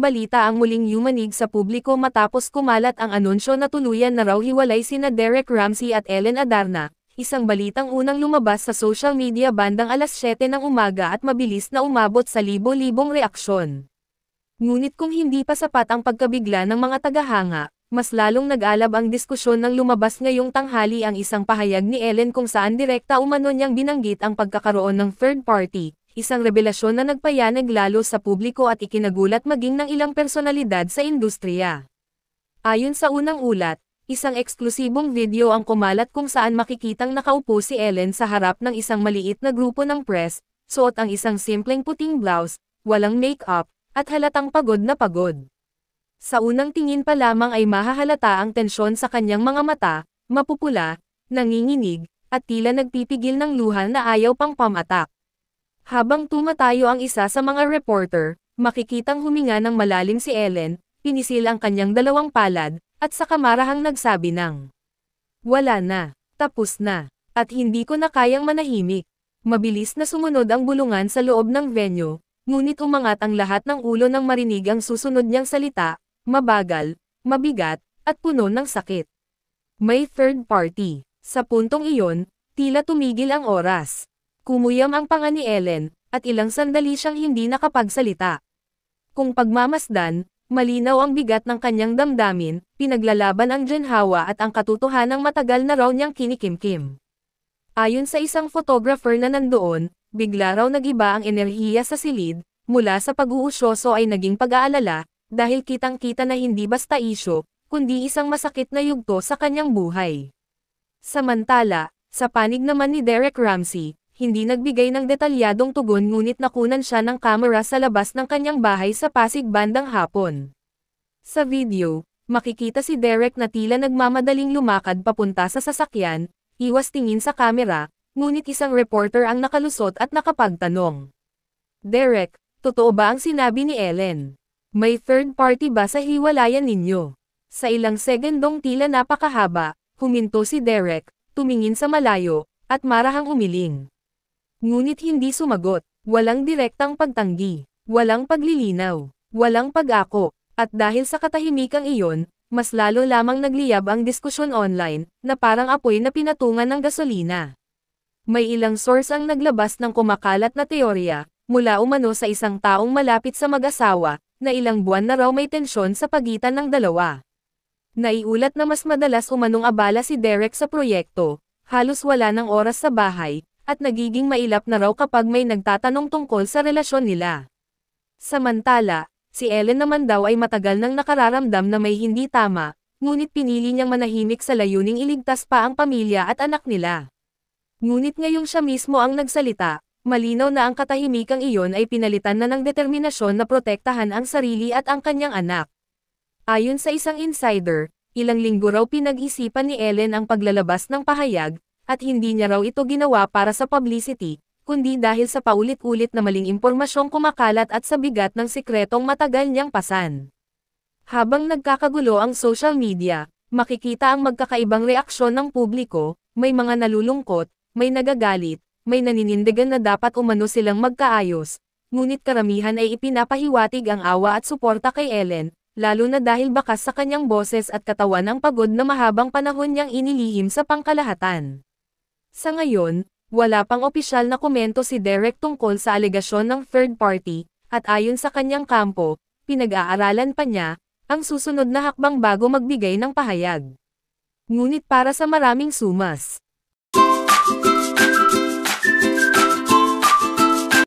balita ang muling yumanig sa publiko matapos kumalat ang anunsyo na tuluyan na raw hiwalay sina Derek Ramsey at Ellen Adarna, isang balitang unang lumabas sa social media bandang alas 7 ng umaga at mabilis na umabot sa libo-libong reaksyon. Ngunit kung hindi pa sapat ang pagkabigla ng mga tagahanga, mas lalong nag-alab ang diskusyon nang lumabas ngayong tanghali ang isang pahayag ni Ellen kung saan direkta umano niyang binanggit ang pagkakaroon ng third party, isang revelasyon na nagpayanig lalo sa publiko at ikinagulat maging ng ilang personalidad sa industriya. Ayon sa unang ulat, isang eksklusibong video ang kumalat kung saan makikitang nakaupo si Ellen sa harap ng isang maliit na grupo ng press, suot ang isang simpleng puting blouse, walang make-up, at halatang pagod na pagod. Sa unang tingin pa lamang ay mahahalata ang tensyon sa kanyang mga mata, mapupula, nanginginig, at tila nagpipigil ng luha na ayaw pang pamatak. Habang tumatayo ang isa sa mga reporter, makikitang huminga ng malalim si Ellen, pinisil ang kanyang dalawang palad, at sa kamarahang nagsabi ng, "Wala na, tapos na, at hindi ko na kayang manahimik." Mabilis na sumunod ang bulungan sa loob ng venue, ngunit umangat ang lahat ng ulo nang marinig ang susunod niyang salita, mabagal, mabigat, at puno ng sakit. May third party. Sa puntong iyon, tila tumigil ang oras. Kumuyam ang panga ni Ellen, at ilang sandali siyang hindi nakapagsalita. Kung pagmamasdan, malinaw ang bigat ng kanyang damdamin, pinaglalaban ang ginhawa at ang katotohanang matagal na raw niyang kinikimkim. Ayon sa isang photographer na nandoon, bigla raw nagiba ang enerhiya sa silid, mula sa pag-uusyoso ay naging pag-aalala, dahil kitang-kita na hindi basta isyo, kundi isang masakit na yugto sa kanyang buhay. Samantala, sa panig naman ni Derek Ramsey, hindi nagbigay ng detalyadong tugon ngunit nakunan siya ng kamera sa labas ng kanyang bahay sa Pasig bandang hapon. Sa video, makikita si Derek na tila nagmamadaling lumakad papunta sa sasakyan, iwas tingin sa kamera, ngunit isang reporter ang nakalusot at nakapagtanong. "Derek, totoo ba ang sinabi ni Ellen? May third party ba sa hiwalayan ninyo?" Sa ilang segundong tila napakahaba, huminto si Derek, tumingin sa malayo, at marahang umiling. Ngunit hindi sumagot, walang direktang pagtanggi, walang paglilinaw, walang pag-ako, at dahil sa katahimikang iyon, mas lalo lamang nagliyab ang diskusyon online, na parang apoy na pinatungan ng gasolina. May ilang source ang naglabas ng kumakalat na teorya, mula umano sa isang taong malapit sa mag-asawa, na ilang buwan na raw may tensyon sa pagitan ng dalawa. Naiulat na mas madalas umanong abala si Derek sa proyekto, halos wala ng oras sa bahay, at nagiging mailap na raw kapag may nagtatanong tungkol sa relasyon nila. Samantala, si Ellen naman daw ay matagal nang nakararamdam na may hindi tama, ngunit pinili niyang manahimik sa layuning iligtas pa ang pamilya at anak nila. Ngunit ngayong siya mismo ang nagsalita, malinaw na ang katahimikang iyon ay pinalitan na ng determinasyon na protektahan ang sarili at ang kanyang anak. Ayon sa isang insider, ilang linggo raw pinag-isipan ni Ellen ang paglalabas ng pahayag, at hindi niya raw ito ginawa para sa publicity, kundi dahil sa paulit-ulit na maling impormasyong kumakalat at sa bigat ng sikretong matagal niyang pasan. Habang nagkakagulo ang social media, makikita ang magkakaibang reaksyon ng publiko, may mga nalulungkot, may nagagalit, may naninindigan na dapat umano silang magkaayos, ngunit karamihan ay ipinapahiwatig ang awa at suporta kay Ellen, lalo na dahil bakas sa kanyang boses at katawan ang pagod na mahabang panahon niyang inilihim sa pangkalahatan. Sa ngayon, wala pang opisyal na komento si Derek tungkol sa alegasyon ng third party, at ayon sa kanyang kampo, pinag-aaralan pa niya ang susunod na hakbang bago magbigay ng pahayag. Ngunit para sa maraming sumas,